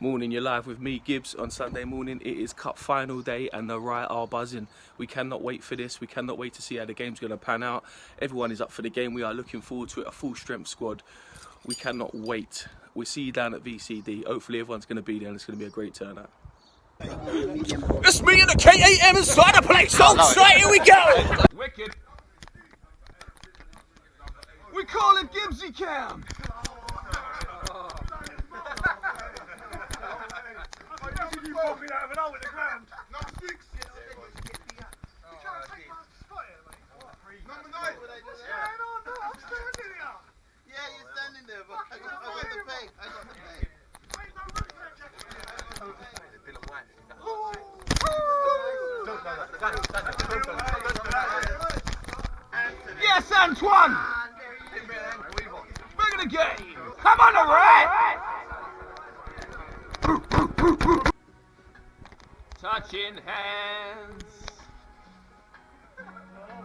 Morning, you're live with me, Gibbs, on Sunday morning. It is cup final day and the Riot are buzzing. We cannot wait for this. We cannot wait to see how the game's going to pan out. Everyone is up for the game. We are looking forward to it, a full strength squad. We cannot wait. We'll see you down at VCD. Hopefully everyone's going to be there and it's going to be a great turnout. It's me and the KAM inside the place. So straight, here we go. Wicked. We call it Gibbsy Cam. Walking out of an hole in the ground. Number 6. Number 9. What's going on? I'm standing here. Yeah, you're standing there, but I got the peg. Wait, no room for that jacket. Yes, Antoine. Bring it again. Come on, the rat. Touching hands,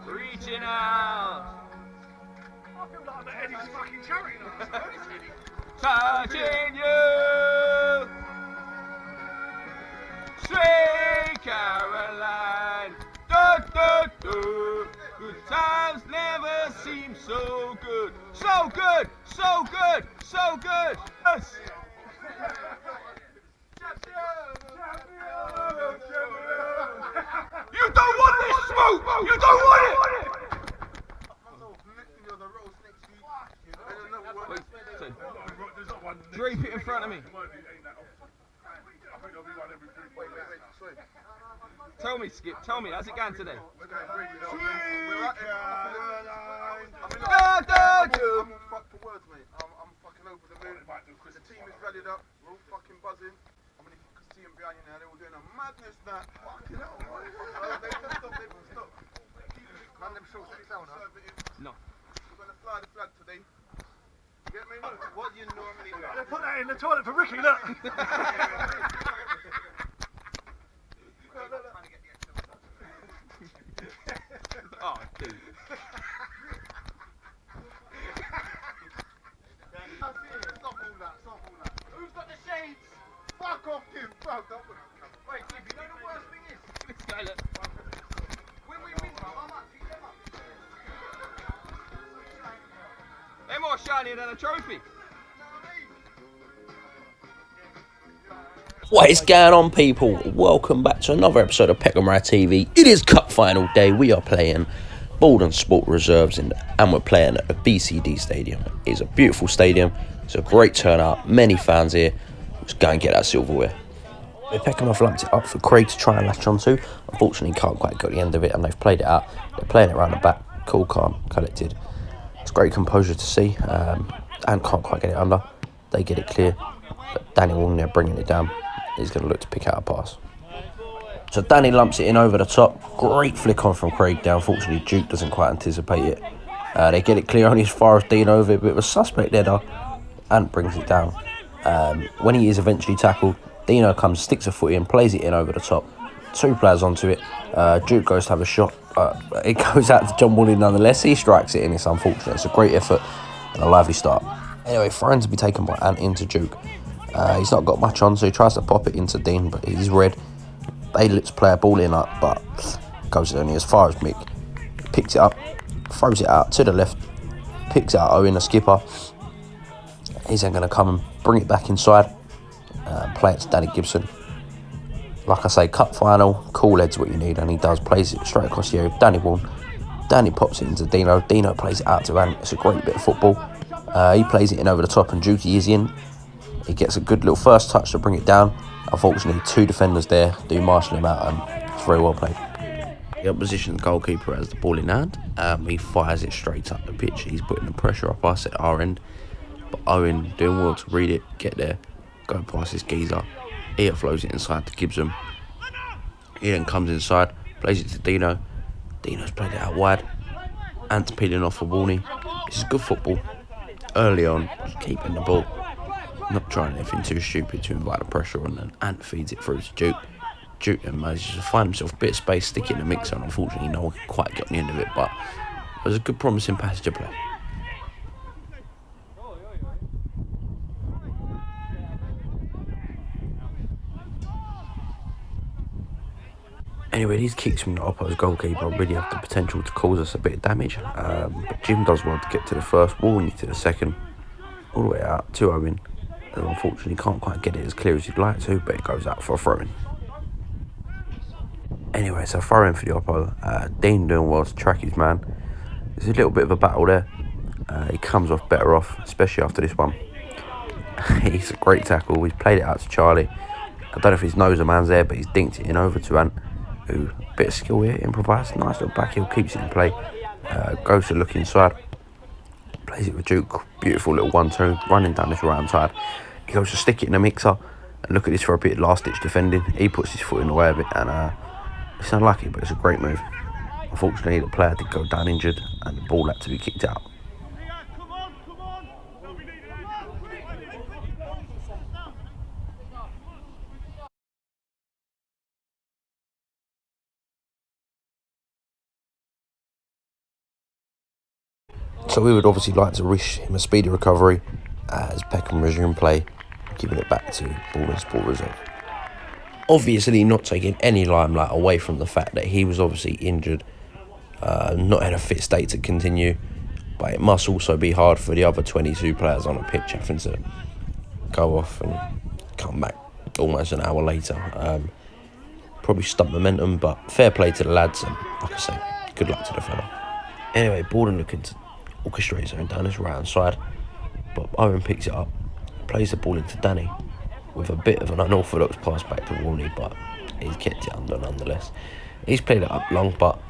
reaching out. I feel like I'm at Eddie's fucking charity now. Touching you, Sweet Caroline. Do, do, do. Good times never seem so good. So good, so good, so good. Yes. You don't want this smoke! You don't want it! Drape it in front of me. Tell me, Skip, tell me, how's it going today? I'm fucked for words, mate. I'm fucking over the moon. The team is rallied up, we're all fucking buzzing. Behind you now, they're all doing a madness now. Fucking hell, right? They won't stop. Man, them shorts, any sound, huh? No. We're going to fly the flag today. You get me? What do you normally do? They put that in the toilet for Ricky, look! Oh, dude. Stop all that. Who's got the shades? Fuck off, you, bro. Wait, you know the worst thing is? This guy, look. When we win, bro, I might pick them up. They're more shiny than a trophy. What is going on, people? Welcome back to another episode of Peckham TV. It is cup final day. We are playing Baldon Sport Reserves and we're playing at a BCD stadium. It's a beautiful stadium. It's a great turnout. Many fans here. Let's go and get that silverware. Peckham have lumped it up for Craig to try and latch onto. Unfortunately, can't quite get the end of it, and they've played it out. They're playing it around the back, cool, calm, collected. It's great composure to see, and can't quite get it under. They get it clear, but Danny Walton there bringing it down. He's going to look to pick out a pass. So Danny lumps it in over the top. Great flick on from Craig there. Unfortunately, Duke doesn't quite anticipate it. They get it clear only as far as Dean over, but it was suspect there though, and brings it down. When he is eventually tackled, Dino comes, sticks a foot in, plays it in over the top. Two players onto it. Duke goes to have a shot. It goes out to John Woolley nonetheless. He strikes it in. It's unfortunate. It's a great effort and a lively start. Anyway, thrown to be taken by Ant into Duke. He's not got much on, so he tries to pop it into Dean, but he's red. They let's play a ball in up, but goes only as far as Mick. Picks it up, throws it out to the left, picks out Owen, the skipper. He's then going to come and bring it back inside, play it to Danny Gibson. Like I say, cup final, cool head's what you need, and he does, plays it straight across the area. Danny Walton. Danny pops it into Dino. Dino plays it out to Ant. It's a great bit of football. He plays it in over the top, and Dukey is in. He gets a good little first touch to bring it down. Unfortunately, two defenders there do marshal him out, and it's very well played. The opposition goalkeeper has the ball in hand. He fires it straight up the pitch. He's putting the pressure up us at our end. But Owen doing well to read it, get there, go past this geezer. He flows it inside to Gibson. He then comes inside, plays it to Dino. Dino's played it out wide. Ant's peeling off for Warney. This is good football. Early on, just keeping the ball. Not trying anything too stupid to invite the pressure on, and Ant feeds it through to Duke. Duke and manages to find himself a bit of space, stick it in the mixer, and unfortunately no one could quite get on the end of it, but it was a good promising passage of play. Anyway, these kicks from the opposite goalkeeper really have the potential to cause us a bit of damage, but Jim does well to get to the first ball and to the second, all the way out to Owen, and unfortunately can't quite get it as clear as he'd like to, but it goes out for a throw-in. Anyway, so throw-in for the Oppo. Dean doing well to track his man. There's a little bit of a battle there. He comes off better off, especially after this one. He's a great tackle. He's played it out to Charlie. I don't know if his knows a man's there, but he's dinked it in over to Ant, who, a bit of skill here, improvised. Nice little back heel, keeps it in play. Goes to look inside. Plays it with Duke. Beautiful little 1-2, running down this right hand side. He goes to stick it in the mixer. And look at this for a bit of last-ditch defending. He puts his foot in the way of it, and it's unlucky, but it's a great move. Unfortunately, the player did go down injured, and the ball had to be kicked out. So we would obviously like to wish him a speedy recovery as Peckham resume play, giving it back to Balon Sport Reserve. Obviously not taking any limelight away from the fact that he was obviously injured, not in a fit state to continue, but it must also be hard for the other 22 players on the pitch having to go off and come back almost an hour later. Probably stumped momentum, but fair play to the lads, and like I say, good luck to the fella. Anyway, Balon looking to orchestrate something down his right hand side, but Owen picks it up, plays the ball into Danny with a bit of an unorthodox pass back to Warney, but he's kept it under nonetheless. He's played it up long, but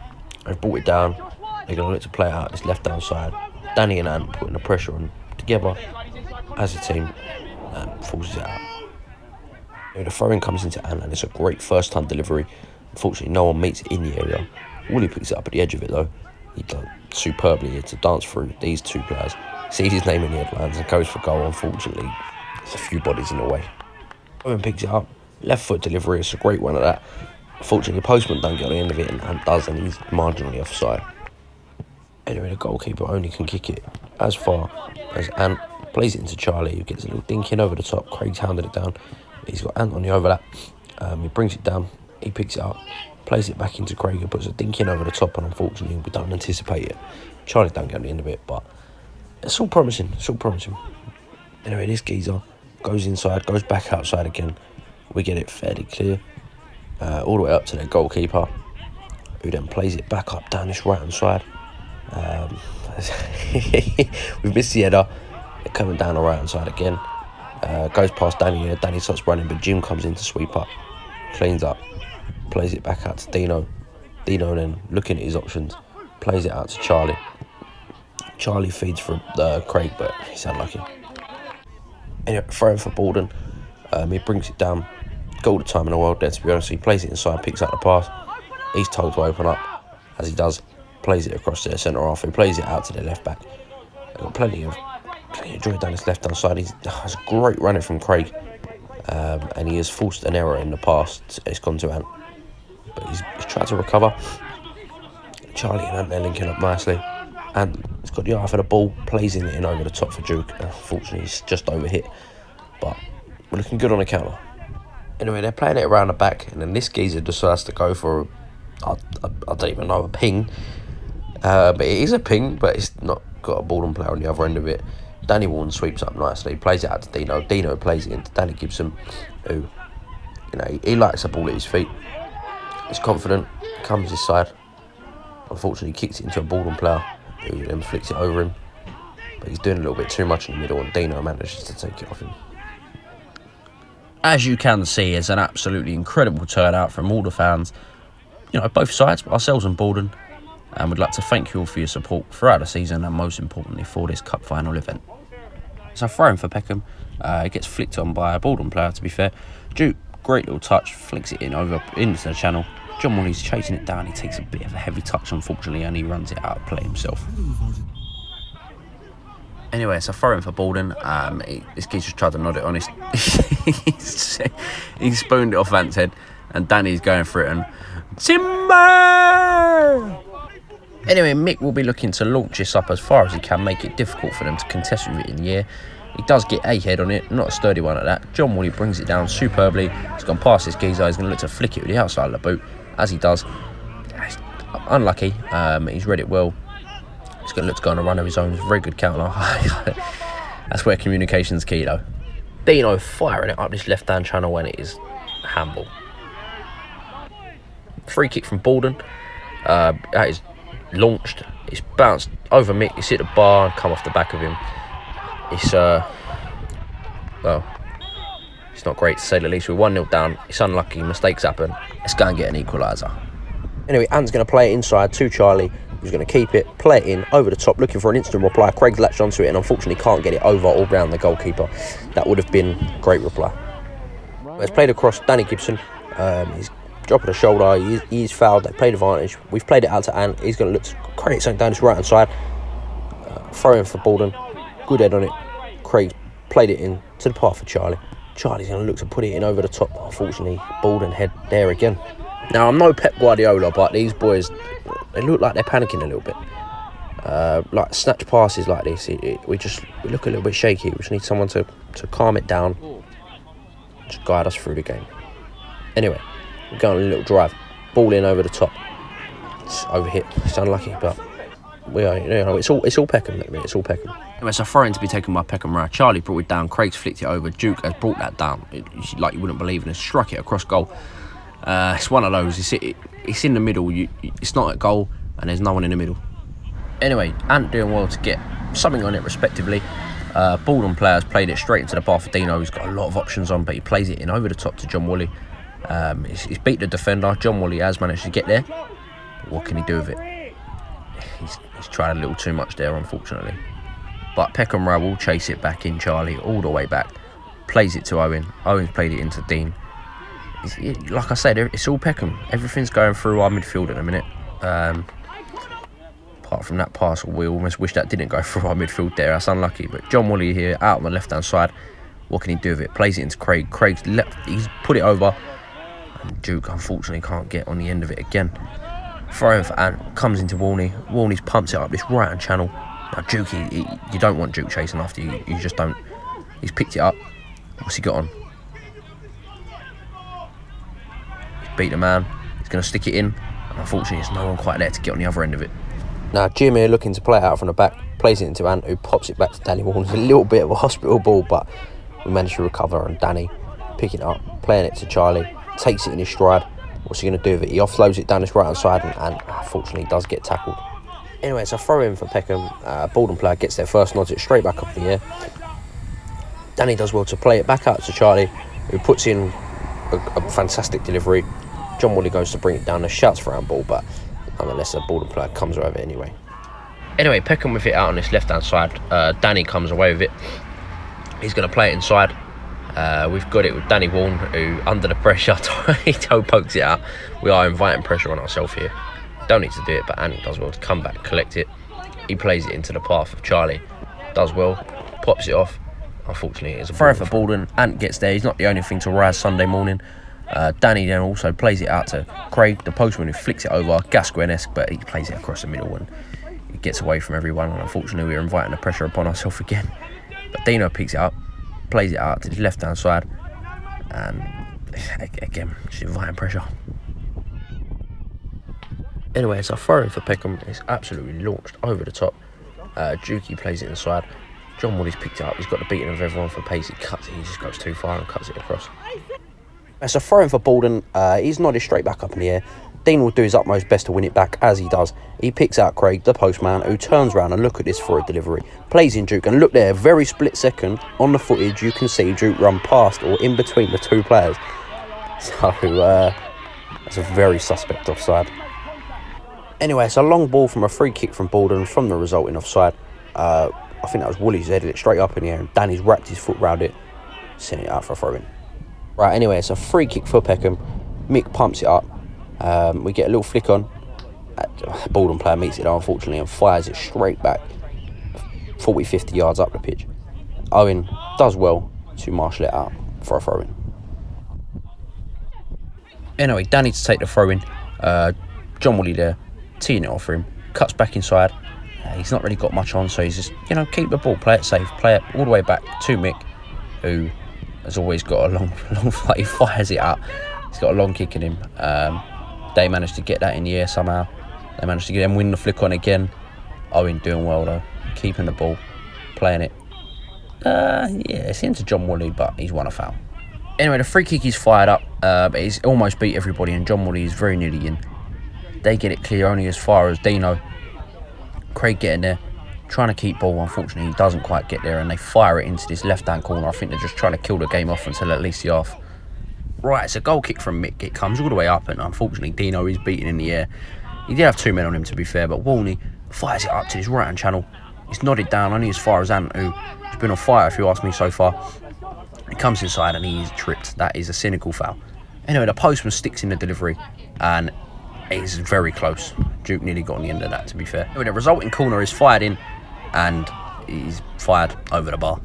they've brought it down. They're going to look to play it out this left hand side. Danny and Ant putting the pressure on together as a team and forces it out. The throw-in comes into Ant, and it's a great first time delivery. Unfortunately, no one meets it in the area. Woolley picks it up at the edge of it though. He done superbly here to dance through these two players, sees his name in the headlines and goes for goal. Unfortunately, there's a few bodies in the way. Owen picks it up, left foot delivery, it's a great one at that. Unfortunately, the postman don't get on the end of it, and Ant does, and he's marginally offside. Anyway, the goalkeeper only can kick it as far as Ant plays it into Charlie, who gets a little dink in over the top. Craig's hounded it down. He's got Ant on the overlap. He brings it down, he picks it up, plays it back into Craig, and puts a dink in over the top, and unfortunately we don't anticipate it. Charlie don't get on the end of it, but it's all promising, Anyway, this geezer goes inside, goes back outside again. We get it fairly clear, all the way up to their goalkeeper, who then plays it back up down this right hand side. We've missed the header. They're coming down the right hand side again. Goes past Danny here. Danny starts running, but Jim comes in to sweep up, cleans up, plays it back out to Dino. Dino then, looking at his options, plays it out to Charlie. Charlie feeds for Craig, but he's unlucky. Anyway, throwing for Baldon. He brings it down. Got all the time in the world there, to be honest. He plays it inside, picks up the pass. He's told to open up, as he does. Plays it across their centre half. He plays it out to their left back. They've got plenty of joy down his left hand side. Has a great running from Craig, and he has forced an error in the past. It's gone to Ant, but he's tried to recover. Charlie and Ant, they're linking up nicely. And he's got the eye for the ball, plays it in over the top for Duke. Unfortunately, he's just overhit, but we're looking good on the counter. Anyway, they're playing it around the back, and then this geezer decides to go for, I don't even know, a ping. But it is a ping, but it's not got a Balon player on the other end of it. Danny Warren sweeps up nicely, plays it out to Dino. Dino plays it into Danny Gibson, who, he likes the ball at his feet. He's confident, comes his side. Unfortunately, kicks it into a Balon player, who then flicks it over him. But he's doing a little bit too much in the middle, and Dino manages to take it off him. As you can see, it's an absolutely incredible turnout from all the fans. Both sides, ourselves and Baldon. And we'd like to thank you all for your support throughout the season, and most importantly for this cup final event. So throwing for Peckham, it gets flicked on by a Baldon player, to be fair. Duke, great little touch, flicks it in over into the channel. John Woolley's chasing it down. He takes a bit of a heavy touch, unfortunately, and he runs it out of play himself. Anyway, so throwing for Baldon. This kid just tried to nod it on. He spooned it off Ant's head. and Danny's going for it, and Timber! Anyway, Mick will be looking to launch this up as far as he can, make it difficult for them to contest with it in the air. He does get a head on it, not a sturdy one at that. John Woolley brings it down superbly. He's gone past this geezer. He's going to look to flick it with the outside of the boot. As he does, unlucky. He's read it well. He's going to look to go on a run of his own. It's a very good counter. That's where communication's key, though. Dino firing it up this left-hand channel when it is handball. Free kick from Baldon. That is launched. It's bounced over Mick. It's hit the bar and come off the back of him. It's well, it's not great to say the least. We're 1-0 down. It's unlucky. Mistakes happen. Let's go and get an equalizer. Anyway, Ant's going to play it inside to Charlie, who's going to keep it, play it in over the top, looking for an instant reply. Craig's latched onto it and unfortunately can't get it over or round the goalkeeper. That would have been a great reply. It's played across Danny Gibson. He's dropping the shoulder. He's fouled. They played advantage. We've played it out to Ant. He's going to look to create something down his right hand side. Throw in for Baldon. Good head on it. Craig played it in to the path for Charlie. Charlie's going to look to put it in over the top. Unfortunately, Baldon head there again. Now, I'm no Pep Guardiola, but these boys, they look like they're panicking a little bit. Like snatch passes like this, we look a little bit shaky. We just need someone to calm it down, just guide us through the game. Anyway, we're going on a little drive. Ball in over the top. It's overhit. It's unlucky, but we are, it's all Peckham. It's all Peckham. Anyway, it's a throw-in to be taken by Peckham right. Charlie brought it down. Craig's flicked it over. Duke has brought that down, like you wouldn't believe, and has struck it across goal. It's one of those. It's in the middle. It's not at goal, and there's no one in the middle. Anyway, Ant doing well to get something on it, respectively. Baldon players played it straight into the bar for Dino. He's got a lot of options on, but he plays it in over the top to John Woolley. He's beat the defender. John Woolley has managed to get there. But what can he do with it? He's tried a little too much there, unfortunately. But Peckham will chase it back in. Charlie all the way back. Plays it to Owen. Owen's played it into Dean. Like I said, it's all Peckham. Everything's going through our midfield at the minute. Apart from that pass, we almost wish that didn't go through our midfield there. That's unlucky. But John Woolley here, out on the left-hand side. What can he do with it? Plays it into Craig. Craig's left. He's put it over. And Duke, unfortunately, can't get on the end of it again. Throw in for Ant. Comes into Warney. Warney's pumps it up this right-hand channel. Now, Duke, you don't want Duke chasing after you. You just don't. He's picked it up. What's he got on? Beat the man. He's going to stick it in. And unfortunately, there's no one quite there to get on the other end of it. Now, Jim here looking to play it out from the back. Plays it into Ant, who pops it back to Danny Warren. It's a little bit of a hospital ball, but we managed to recover. And Danny picking it up, playing it to Charlie. Takes it in his stride. What's he going to do with it? He offloads it down his right hand side and unfortunately does get tackled. Anyway, it's a throw in for Peckham. Baldon player gets there first, nods it straight back up in the air. Danny does well to play it back out to Charlie, who puts in a fantastic delivery. John Woolley goes to bring it down. The shouts for handball, but nonetheless, the Baldon player comes over anyway. Anyway, Peckham with it out on this left-hand side. Danny comes away with it. He's going to play it inside. We've got it with Danny Warren, who, under the pressure, he toe pokes it out. We are inviting pressure on ourselves here. Don't need to do it, but Andy does well to come back, collect it. He plays it into the path of Charlie. Does well, pops it off. Unfortunately, it's a throw for Baldon. Ant gets there. He's not the only thing to rise Sunday morning. Danny then also plays it out to Craig, the postman, who flicks it over, Gascoigne-esque, but he plays it across the middle and it gets away from everyone. And unfortunately, we're inviting the pressure upon ourselves again. But Dino picks it up, plays it out to his left-hand side, and again, just inviting pressure. Anyway, it's a throw for Peckham. It's absolutely launched over the top. Juki plays it inside. John Woolley's picked it up. He's got the beating of everyone for pace. He cuts it. He just goes too far and cuts it across. It's a throw for Baldon. He's nodded straight back up in the air. Dean will do his utmost best to win it back, as he does. He picks out Craig, the postman, who turns around and look at this for a delivery. Plays in Duke, and look there, very split second on the footage, you can see Duke run past or in between the two players. So that's a very suspect offside. Anyway, it's a long ball from a free kick from Baldon from the resulting offside. I think that was Woolley's headed it straight up in the air, and Danny's wrapped his foot round it, sent it out for a throw-in. Right, anyway, it's a free kick for Peckham. Mick pumps it up. We get a little flick on. Baldon player meets it, unfortunately, and fires it straight back 40-50 yards up the pitch. Owen does well to marshal it out for a throw-in. Anyway, Danny to take the throw in. John Woolley there, teeing it off for him. Cuts back inside. He's not really got much on, so he's just, keep the ball, play it safe, play it all the way back to Mick, who has always got a long flight. He fires it up. He's got a long kick in him. They managed to get that in the air somehow. They managed to get him win the flick on again. Owen doing well though, keeping the ball, playing it. It's into John Woolley, but he's won a foul. Anyway, the free kick is fired up, but he's almost beat everybody, and John Woolley is very nearly in. They get it clear only as far as Dino. Craig getting there, trying to keep ball. Unfortunately, he doesn't quite get there, and they fire it into this left-hand corner. I think they're just trying to kill the game off until at least the half. Right, it's a goal kick from Mick. It comes all the way up, and unfortunately, Dino is beaten in the air. He did have 2 men on him, to be fair, but Walney fires it up to his right-hand channel. He's nodded down only as far as Ant, who has been on fire, if you ask me, so far. He comes inside, and he is tripped. That is a cynical foul. Anyway, the postman sticks in the delivery, and it is very close. Duke nearly got on the end of that, to be fair. Anyway, the resulting corner is fired in, and he's fired over the bar.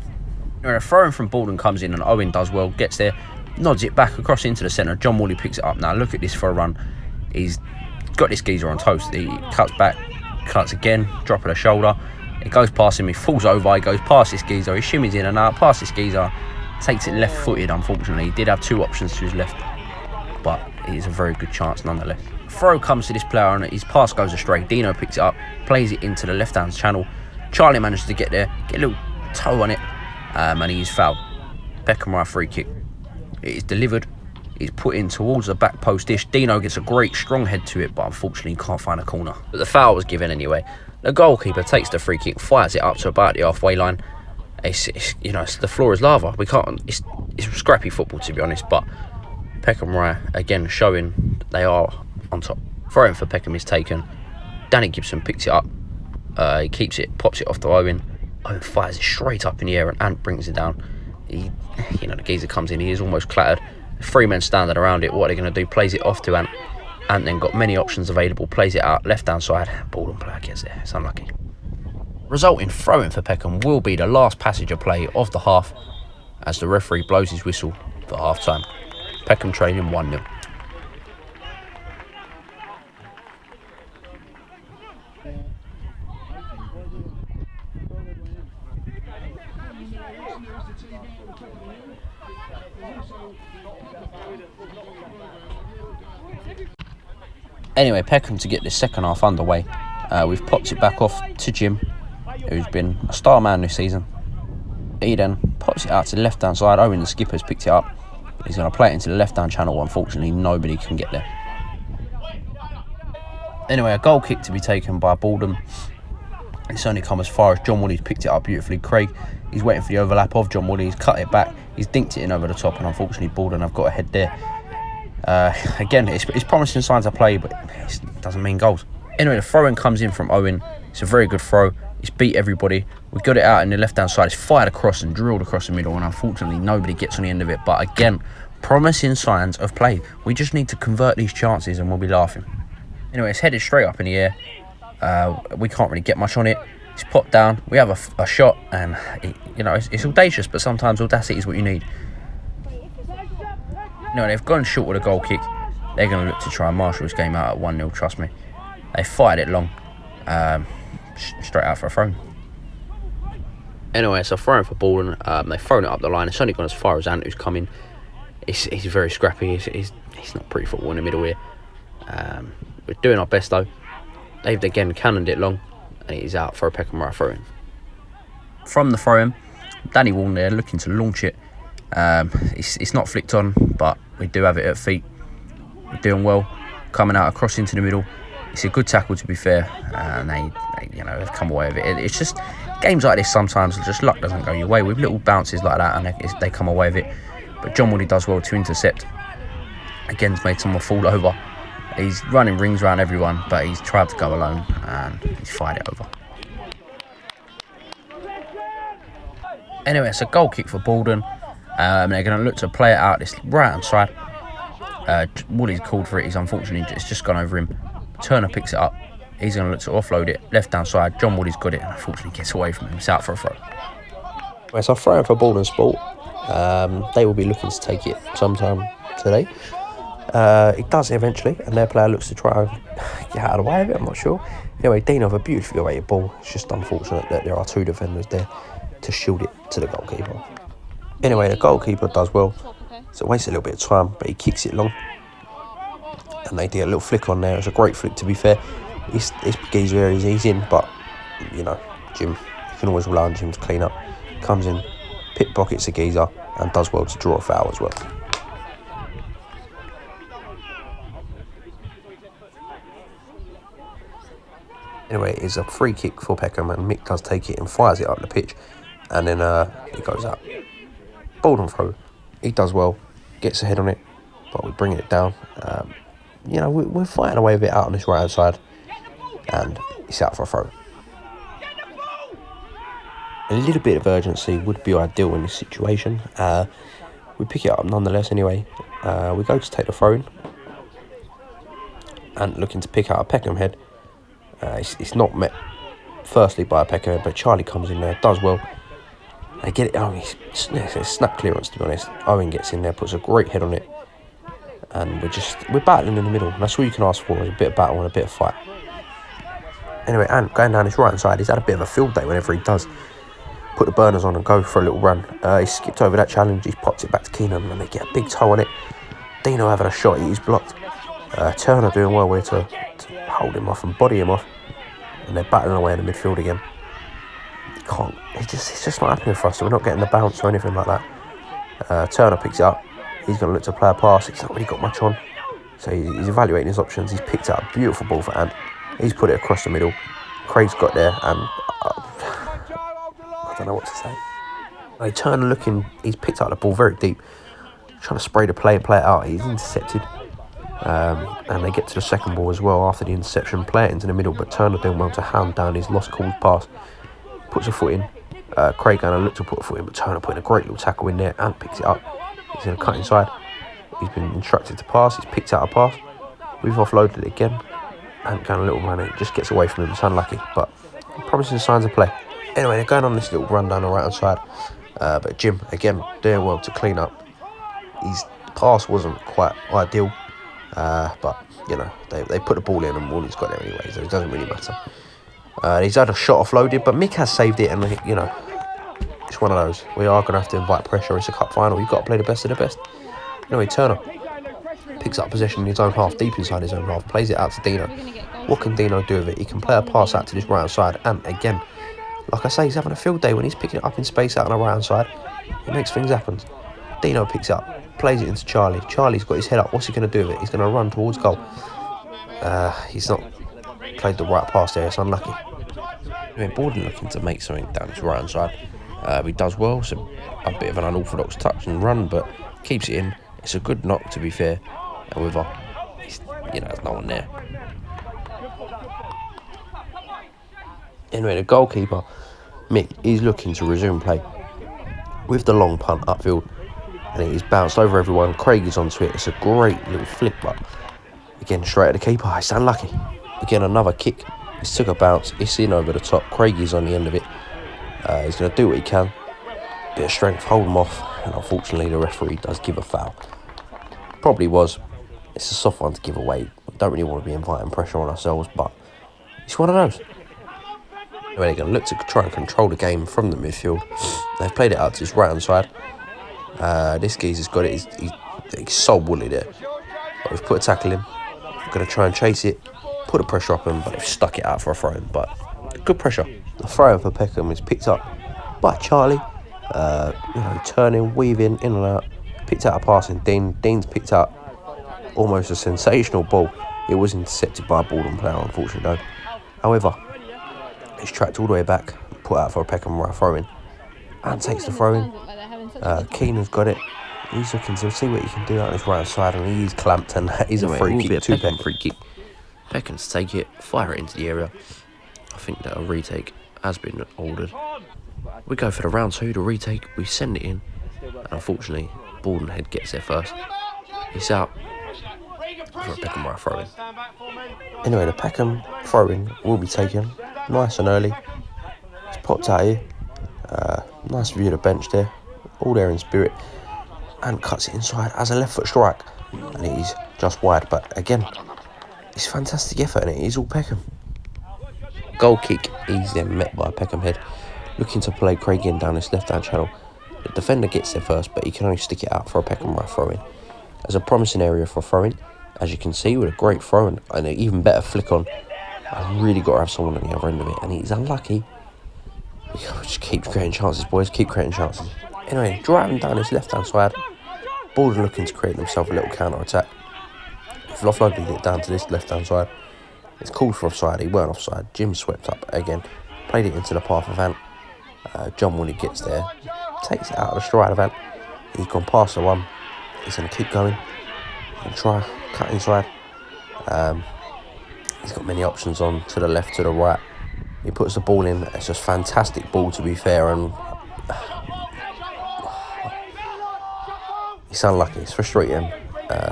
Anyway, a throw-in from Baldon comes in, and Owen does well, gets there, nods it back across into the centre. John Woolley picks it up. Now, look at this for a run. He's got this geezer on toast. He cuts back, cuts again, drop of the shoulder. It goes past him, he falls over, he goes past this geezer, he shimmies in and out, past this geezer, takes it left-footed, unfortunately. He did have 2 options to his left, but it is a very good chance nonetheless. Throw comes to this player, and his pass goes astray. Dino picks it up, plays it into the left-hand channel. Charlie manages to get there, get a little toe on it, and he is fouled. Peckham right free kick. It is delivered. It's put in towards the back post dish. Dino gets a great strong head to it, but unfortunately can't find a corner. But the foul was given anyway. The goalkeeper takes the free kick, fires it up to about the halfway line. The floor is lava. We can't. It's scrappy football, to be honest. But Peckham right again showing they are on top. Throw-in for Peckham is taken. Danny Gibson picks it up. He keeps it, pops it off to Owen. Owen fires it straight up in the air, and Ant brings it down. The geezer comes in. He is almost clattered. 3 men standing around it. What are they going to do? Plays it off to Ant. Ant then got many options available. Plays it out left-hand side. Baldon player gets there. It's unlucky. Resulting throw-in for Peckham will be the last passage of play of the half, as the referee blows his whistle for half-time. Peckham trailing 1-0. Anyway, Peckham to get this second half underway. We've popped it back off to Jim, who's been a star man this season. He then pops it out to the left-hand side. Owen, the skipper, has picked it up. He's going to play it into the left-hand channel. Unfortunately, nobody can get there. Anyway, a goal kick to be taken by Baldon. It's only come as far as John Woolley's picked it up beautifully. Craig, he's waiting for the overlap of John Woolley. He's cut it back. He's dinked it in over the top, and unfortunately, Baldon have got a head there. Again, it's promising signs of play, but it doesn't mean goals. Anyway, the throw-in comes in from Owen. It's a very good throw. It's beat everybody. We got it out in the left-hand side. It's fired across and drilled across the middle, and unfortunately, nobody gets on the end of it. But again, promising signs of play. We just need to convert these chances, and we'll be laughing. Anyway, it's headed straight up in the air. We can't really get much on it. It's popped down. We have a shot, and it's audacious, but sometimes audacity is what you need. They've gone short with a goal kick. They're going to look to try and marshal this game out at 1-0, trust me. They fired it long. Straight out for a throw. Anyway, it's a throw for Balon. They've thrown it up the line. It's only gone as far as Ant, who's coming. He's very scrappy. He's not pretty football in the middle here. We're doing our best though. They've again cannoned it long, and it is out for a Peckham right throw-in. From the throw-in, Danny Warren there looking to launch it. It's not flicked on, but we do have it at feet. We're doing well, coming out across into the middle. It's a good tackle, to be fair, and they've come away with it. It's just games like this sometimes just luck doesn't go your way with little bounces like that, and they come away with it. But John Woolley does well to intercept. Again, he's made someone fall over. He's running rings around everyone, but he's tried to go alone, and he's fired it over. Anyway, it's a goal kick for Baldon. They're going to look to play it out this right-hand side. Woolley's called for it. He's unfortunately it's just gone over him. Turner picks it up. He's going to look to offload it left-hand side. John Woolley's got it, and unfortunately gets away from him. It's out for a throw. Right, so throw for Baldon Sport. They will be looking to take it sometime today. He does eventually, and their player looks to try and get out of the way of it. I'm not sure. Anyway, Dino have a beautifully weighted ball. It's just unfortunate that there are 2 defenders there to shield it to the goalkeeper. Anyway, the goalkeeper does well. So it wastes a little bit of time, but he kicks it long. And they do a little flick on there. It's a great flick, to be fair. This geezer he's in, but, you know, Jim, you can always rely on Jim to clean up. Comes in, pickpockets the geezer, and does well to draw a foul as well. Anyway, it's a free kick for Peckham, and Mick does take it and fires it up the pitch, and then it goes out. Baldon throw. He does well, gets ahead on it, but we're bringing it down. You know, we're fighting away with it out on this right hand side, and it's out for a throw. A little bit of urgency would be ideal in this situation. We pick it up nonetheless anyway. We go to take the throw in, and looking to pick out a Peckham head. It's not met firstly by a Peckham head, but Charlie comes in there, does well. They get it. Oh, it's a snap clearance, to be honest. Owen gets in there, puts a great head on it, and we're battling in the middle. And that's all you can ask for, is a bit of battle and a bit of fight. Anyway, and going down his right hand side, he's had a bit of a field day whenever he does put the burners on and go for a little run. He skipped over that challenge. He's popped it back to Keenan, and they get a big toe on it. Dino having a shot, he's blocked. Turner doing well where to hold him off and body him off, and they're battling away in the midfield again. It's just not happening for us. So we're not getting the bounce or anything like that. Turner picks it up. He's going to look to play a pass. He's not really got much on, so he's evaluating his options. He's picked out a beautiful ball for Ant. He's put it across the middle. Craig's got there, and I don't know what to say. Turner looking. He's picked up the ball very deep, trying to spray the play it out. He's intercepted. And they get to the second ball as well after the interception, play it into the middle, but Turner doing well to hound down his lost called pass, puts a foot in. Craig going to look to put a foot in, but Turner putting a great little tackle in there. Ant picks it up, he's going to cut inside. He's been instructed to pass, he's picked out a pass, we've offloaded it again. Ant going a little run, it just gets away from him. It's unlucky, but promising signs of play. Anyway, they're going on this little run down the right hand side, but Jim again doing well to clean up. His pass wasn't quite ideal, but you know, they put the ball in and Wally's got there anyway, so it doesn't really matter. He's had a shot offloaded, but Mick has saved it, and you know, it's one of those. We are going to have to invite pressure. It's a cup final. You've got to play the best of the best. Anyway, Turner picks up possession in his own half, deep inside his own half, plays it out to Dino. What can Dino do with it? He can play a pass out to this right hand side, and again, like I say, he's having a field day when he's picking it up in space out on the right hand side. He makes things happen. Dino picks it up, plays it into Charlie. Charlie's got his head up. What's he going to do with it? He's going to run towards goal. He's not played the right pass there. It's unlucky. Anyway, Baldon looking to make something down his right hand side. He does well. So a bit of an unorthodox touch and run, but keeps it in. It's a good knock, to be fair. However, there's no one there. Anyway, the goalkeeper, Mick, is looking to resume play with the long punt upfield, and it is bounced over everyone. Craig is onto it. It's a great little flick, but again, straight at the keeper. It's unlucky. Again, another kick. It's took a bounce. It's in over the top. Craig is on the end of it. He's going to do what he can. Bit of strength, hold him off, and unfortunately, the referee does give a foul. Probably was. It's a soft one to give away. We don't really want to be inviting pressure on ourselves, but it's one of those. Anyway, they're going to look to try and control the game from the midfield. They've played it out to his right hand side. This geezer's got it. He's so woolly there. But we've put a tackle in. We're going to try and chase it, put the pressure up him, but they've stuck it out for a throw-in. But good pressure. The throw-in for Peckham is picked up by Charlie. Turning, weaving in and out. Picked out a pass in Dean. Dean's picked out almost a sensational ball. It was intercepted by a Balon player, unfortunately, though. However, it's tracked all the way back, put out for a Peckham right throw-in, and takes the throw-in. Keenan's got it. He's looking to see what he can do out on his right side, and he's clamped, and that is a free kick. Peckham free kick. Peckham to take it, fire it into the area. I think that a retake has been ordered. We go for the round two, the retake. We send it in, and unfortunately, Baldon head gets there first. It's out for a Peckham right throw-in. Anyway, the Peckham throw-in will be taken nice and early. It's popped out here. Nice view of the bench there. All there in spirit. And cuts it inside as a left foot strike. and it is just wide. But again, it's fantastic effort, and it is all Peckham. Goal kick is then met by Peckham head, looking to play Craig in down this left-hand channel. The defender gets there first, but he can only stick it out for a Peckham right throw-in. There's a promising area for throwing, as you can see, with a great throw-in and an even better flick on. I've really got to have someone on the other end of it, and he's unlucky. Just keep creating chances, boys, keep creating chances. Anyway, driving down this left-hand side, Balon looking to create themselves a little counter-attack. We've offloaded it down to this left-hand side. It's called for offside, he weren't offside. Jim swept up again, played it into the path of Ant. John, when he gets there, takes it out of the stride of Ant. He's gone past the one. He's going to keep going and try cut inside. He's got many options on to the left, to the right. He puts the ball in. It's a fantastic ball, to be fair, and it's unlucky. It's frustrating.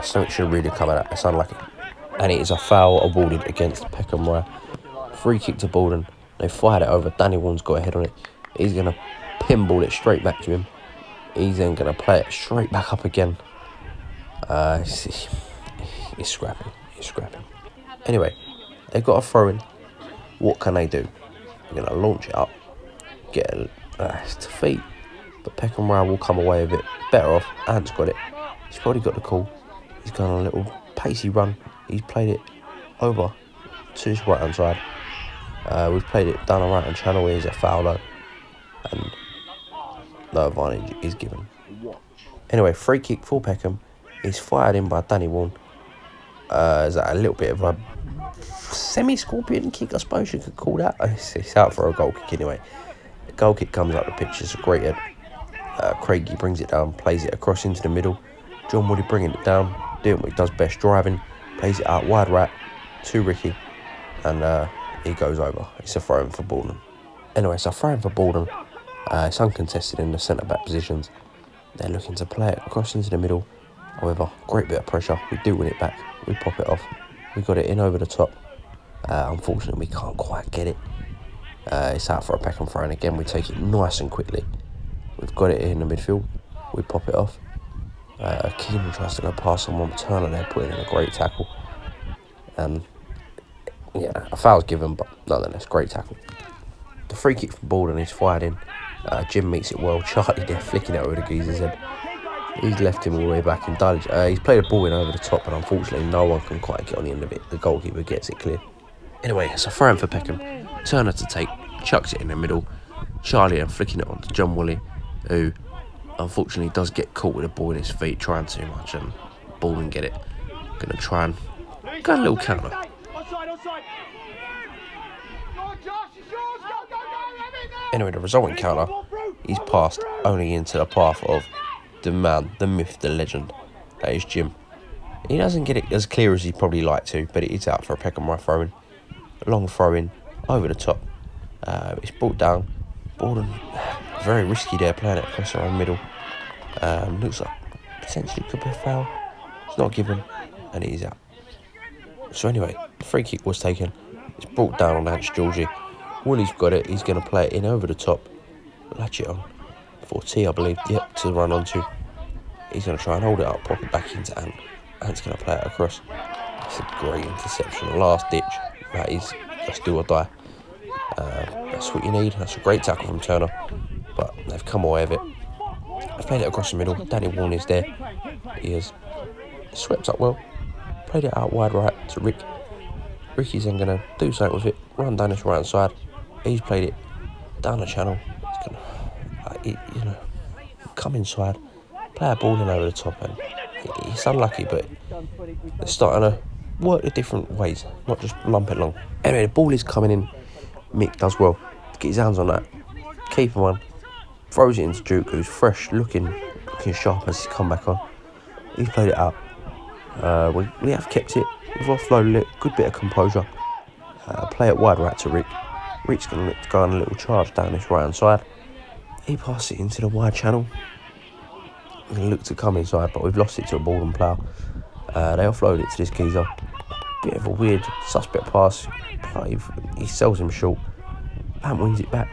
Something should really come out. It's unlucky. And it is a foul awarded against Peckham Rye. Free kick to Baldon. They fired it over. Danny Warren's got a head on it. He's going to pinball it straight back to him. He's then going to play it straight back up again. It's scrappy. It's scrappy. Anyway, they've got a throw in. What can they do? They're going to launch it up. Get it to feet. But Peckham Rye will come away a bit better off. Ant's got it. He's probably got the call. He's gone on a little pacey run. He's played it over to his right hand side. We've played it down the right hand channel. Here's a foul though, and no advantage is given. Anyway, free kick for Peckham is fired in by Danny Warren. Is that a little bit of a semi-scorpion kick, I suppose you could call that? It's out for a goal kick anyway. The goal kick comes up the pitch. It's a great head. Craigie brings it down, plays it across into the middle. John Woody bringing it down, doing what he does best, driving, plays it out wide right to Ricky, and he goes over. It's a throw-in for Balon. Anyway, it's a throw-in for Balon. It's uncontested in the centre-back positions. They're looking to play it across into the middle. However, great bit of pressure. We do win it back. We pop it off. We got it in over the top. Unfortunately, we can't quite get it. It's out for a Peckham throw-in. Again, we take it nice and quickly. We've got it in the midfield. We pop it off. Keenan tries to go past someone. Turner there putting in a great tackle. Yeah, a foul's given, but nonetheless, great tackle. The free kick from Baldon is fired in. Jim meets it well. Charlie there flicking it over the geezer's head. He's left him all the way back in Dulwich. He's played a ball in over the top, but unfortunately no one can quite get on the end of it. The goalkeeper gets it clear. Anyway, it's a throw-in for Peckham. Turner to take, chucks it in the middle. Charlie and flicking it on to John Woolley, who unfortunately does get caught with the ball in his feet, trying too much, and Baldwin get it. Going to try and go a little counter. Anyway, the resulting counter is passed only into the path of the man, the myth, the legend. That is Jim. He doesn't get it as clear as he'd probably like to, but it is out for a Peckham Rye throw-in. Long throw-in, over the top. It's brought down. Baldon, very risky there, playing it across our own middle. Looks like potentially could be a foul. It's not given, and it is out. So anyway, the free kick was taken. It's brought down on Ants Georgie. Willie's got it. He's going to play it in over the top. Latch it on. For T, I believe. Yep, to run onto. He's going to try and hold it up, pop it back into Ant. Ant's going to play it across. It's a great interception. Last ditch. That is just do or die. That's what you need. That's a great tackle from Turner. But they've come away with it. They've played it across the middle. Danny Warren is there. He has swept up well. Played it out wide right to Rick. Ricky's then going to do something with it. Run down this right hand side. He's played it down the channel. He's going to come inside. Play a ball in over the top. And it's unlucky, but they're starting to work the different ways, not just lump it long. Anyway, the ball is coming in. Mick does well to get his hands on that. Keeper one. Throws it into Duke, who's fresh, looking sharp as he's come back on. He's played it out. We have kept it. We've offloaded it. Good bit of composure. Play it wide right to Rick. Rick's going to go on a little charge down this right hand side. He passes it into the wide channel. We're going to look to come inside, but we've lost it to a Baldon player. They offload it to this geezer. Bit of a weird suspect pass. He sells him short. Ant wins it back.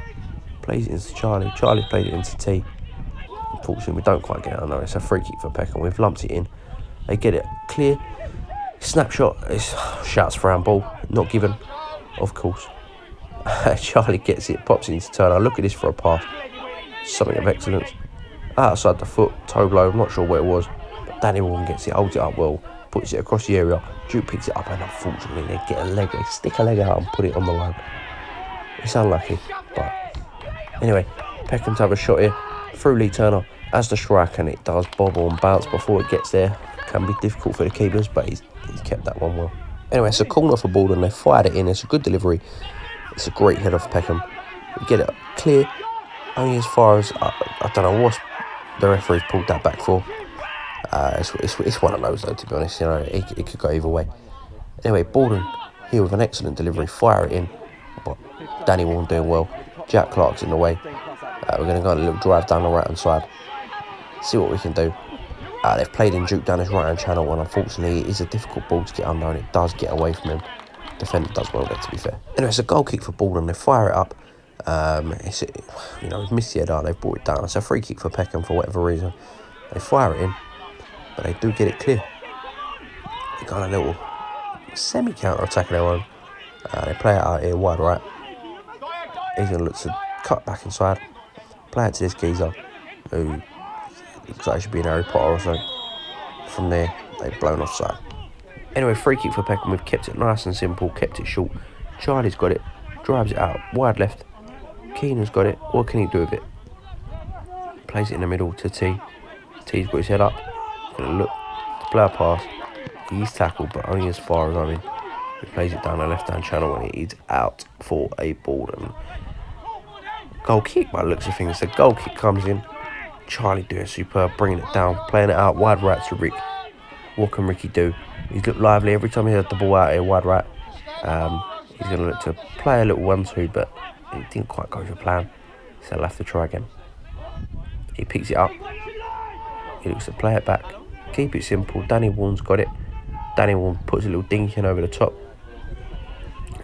Plays it into Charlie. Charlie played it into T. Unfortunately, we don't quite get it. I know it's a free kick for Peckham. We've lumped it in. They get it clear. Snapshot. It's shouts for handball. Not given, of course. Charlie gets it, pops it into Turner. Look at this for a pass. Something of excellence. Outside the foot, toe blow. I'm not sure where it was. But Danny Warren gets it, holds it up well, puts it across the area. Duke picks it up, and unfortunately they get a leg, they stick a leg out and put it on the line. It's unlucky, but anyway, Peckham to have a shot here through Lee Turner as the strike, and it does bobble and bounce before it gets there. Can be difficult for the keepers, but he's kept that one well. Anyway, it's a corner for Balon. They fired it in. It's a good delivery. It's a great head off Peckham. We get it clear, only as far as I don't know what the referee's pulled that back for. It's one of those though, to be honest. You know, it could go either way. Anyway, Balon here with an excellent delivery, fire it in, but Danny Warren doing well. Jack Clark's in the way. We're going to go on a little drive down the right hand side, see what we can do. They've played in Duke down his right hand channel, and unfortunately it is a difficult ball to get under, and it does get away from him. Defender does well there, to be fair. Anyway, it's a goal kick for Balon. They fire it up. We've missed the header. They've brought it down. It's a free kick for Peckham for whatever reason. They fire it in, but they do get it clear. They got a little semi-counter attack of their own. They play it out here wide right. He's going to look to cut back inside, play it to this geezer, who looks like he should be in Harry Potter or something. From there, they've blown offside. Anyway, free kick for Peckham. We've kept it nice and simple, kept it short. Charlie's got it, drives it out, wide left. Keenan's got it. What can he do with it? Plays it in the middle to T. T's got his head up. He's going to look to play a pass. He's tackled, but only as far as I'm in. He plays it down the left-hand channel, and it is out for a ball. And goal kick, by the looks of things. The goal kick comes in. Charlie doing superb, bringing it down, playing it out wide right to Rick. What can Ricky do? He's looked lively every time he had the ball out here wide right. He's going to look to play a little 1-2, but it didn't quite go to plan, so he'll have to try again. He picks it up. He looks to play it back. Keep it simple. Danny Warren's got it. Danny Warren puts a little dink in over the top.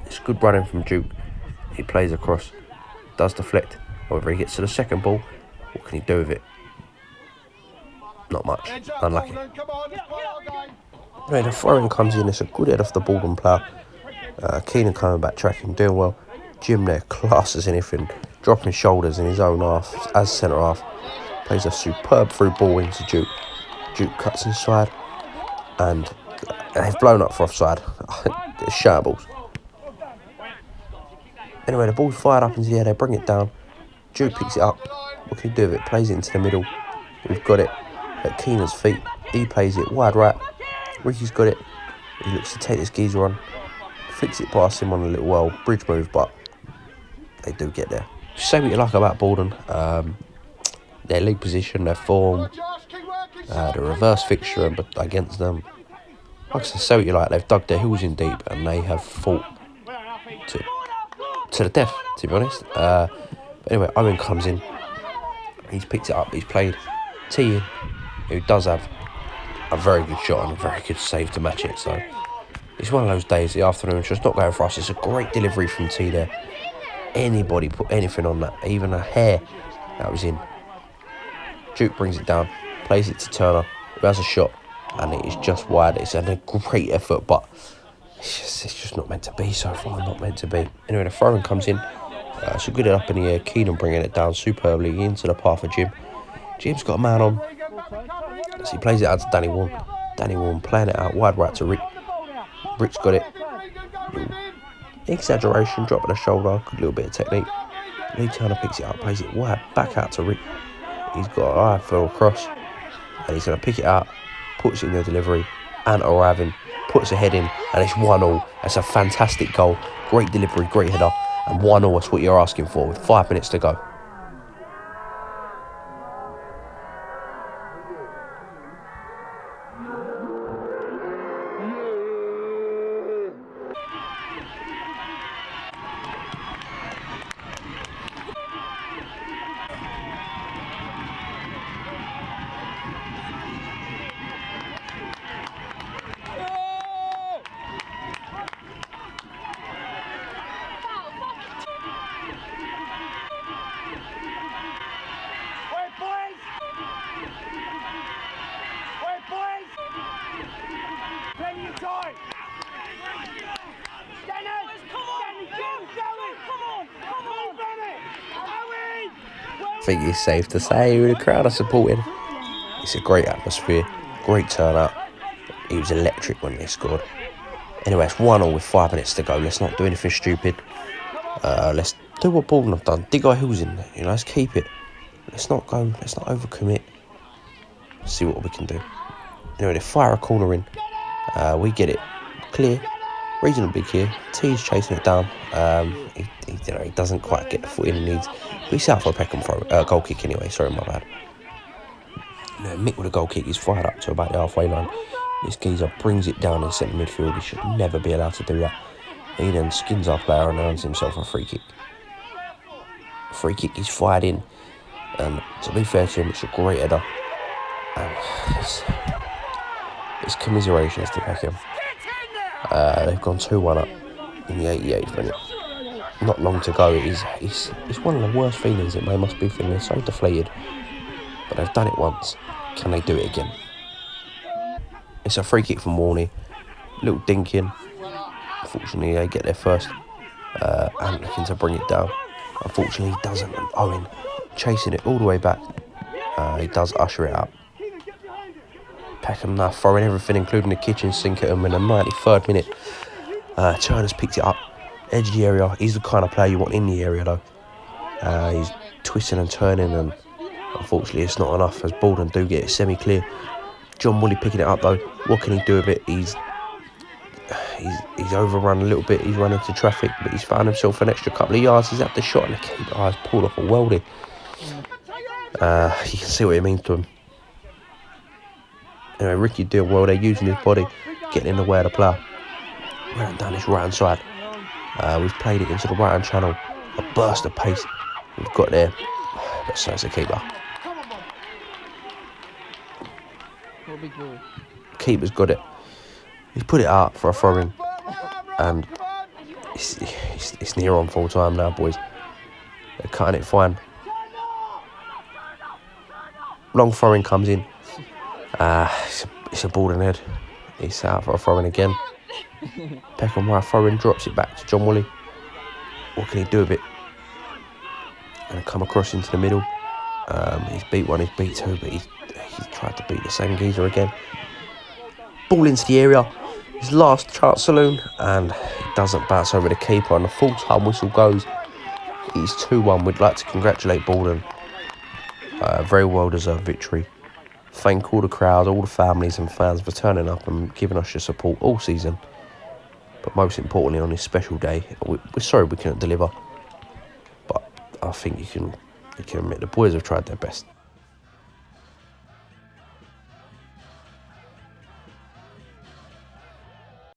It's good running from Duke. He plays across. Does deflect. However, he gets to the second ball. What can he do with it? Not much. Unlucky. Anyway, the throw-in comes in. It's a good head off the Baldon player. Keenan coming back, tracking, doing well. Jim there, class as anything. Dropping shoulders in his own half as centre half. Plays a superb through ball into Duke. Duke cuts inside. And they've blown up for offside. It's shambles. Anyway, the ball's fired up into the air. They bring it down. Duke picks it up. What can he do with it? Plays it into the middle. We've got it at Keenan's feet. He plays it wide right. Ricky's got it. He looks to take this geezer on. Flicks it past him on a little bridge move, but they do get there. Say what you like about Baldon. Their league position, their form, the reverse fixture against them. Like I said, say what you like. They've dug their heels in deep, and they have fought to the death, to be honest. But anyway, Owen comes in. He's picked it up. He's played T in, who does have a very good shot and a very good save to match it. So it's one of those days, the afternoon's just not going for us. It's a great delivery from T there. Anybody put anything on that, even a hair, that was in. Duke brings it down, plays it to Turner, who has a shot, and it is just wide. It's a great effort, but it's just not meant to be so far, not meant to be. Anyway, the throw-in comes in. It's a good head up in the air. Keenan bringing it down superbly into the path of Jim. Jim's got a man on. So he plays it out to Danny Warren. Danny Warren playing it out wide right to Rick. Rick's got it. Exaggeration, drop of the shoulder, good little bit of technique. Lee Turner picks it up, plays it wide back out to Rick. He's got an eye for a cross, and he's going to pick it out, puts it in the delivery, and arriving, puts a head in, and it's 1-1. That's a fantastic goal. Great delivery, great header, and 1-1. That's what you're asking for with 5 minutes to go. I think it's safe to say the crowd are supporting. It's a great atmosphere, great turnout. It was electric when they scored. Anyway, it's 1-1 with 5 minutes to go. Let's not do anything stupid. Let's do what Balon have done. Dig our heels in. Let's keep it. Let's not overcommit. See what we can do. Anyway, they fire a corner in. We get it clear, reasonably clear. T's chasing it down. He doesn't quite get the foot in he needs. But he's out for a Peckham goal kick anyway. Sorry, my bad. Mick with a goal kick. He's fired up to about the halfway line. This geezer brings it down in centre midfield. He should never be allowed to do that. He then skins our player and earns himself a free kick. Free kick is fired in. And to be fair to him, it's a great header. And it's commiserations to Peckham. They've gone 2-1 up in the 88th minute. Not long to go. It's one of the worst feelings that they must be feeling. They're so deflated. But they've done it once. Can they do it again? It's a free kick from Warney. Little dinking. Unfortunately, they get there first. And looking to bring it down. Unfortunately, he doesn't. Owen chasing it all the way back. He does usher it out. Peckham now throwing everything, including the kitchen sink at him in the 93rd minute. Turner's picked it up. Edge of the area. He's the kind of player you want in the area, though. He's twisting and turning, and unfortunately, it's not enough as Baldon do get it semi-clear. John Woolley picking it up, though. What can he do with it? He's overrun a little bit. He's run into traffic, but he's found himself an extra couple of yards. He's at the shot, and the keeper has pulled off a worldie. You can see what it means to him. Anyway, Ricky doing well. They're using his body, getting in the way of the player. Running down this right-hand side. We've played it into the right-hand channel. A burst of pace. We've got there. But so it's the keeper. Keeper's got it. He's put it out for a throw-in. And it's near on full time now, boys. They're cutting it fine. Long throw-in comes in. It's a Baldon head. He's out for a throw-in again. Peckham right throw-in, drops it back to John Woolley. What can he do with it? And come across into the middle. He's beat one, he's beat two, but he's tried to beat the same geezer again. Ball into the area. His last chance saloon, and he doesn't bounce over the keeper, and the full-time whistle goes. It's 2-1. We'd like to congratulate Baldon. Very well-deserved victory. Thank all the crowd, all the families and fans for turning up and giving us your support all season. But most importantly, on this special day, we're sorry we couldn't deliver. But I think you can admit the boys have tried their best.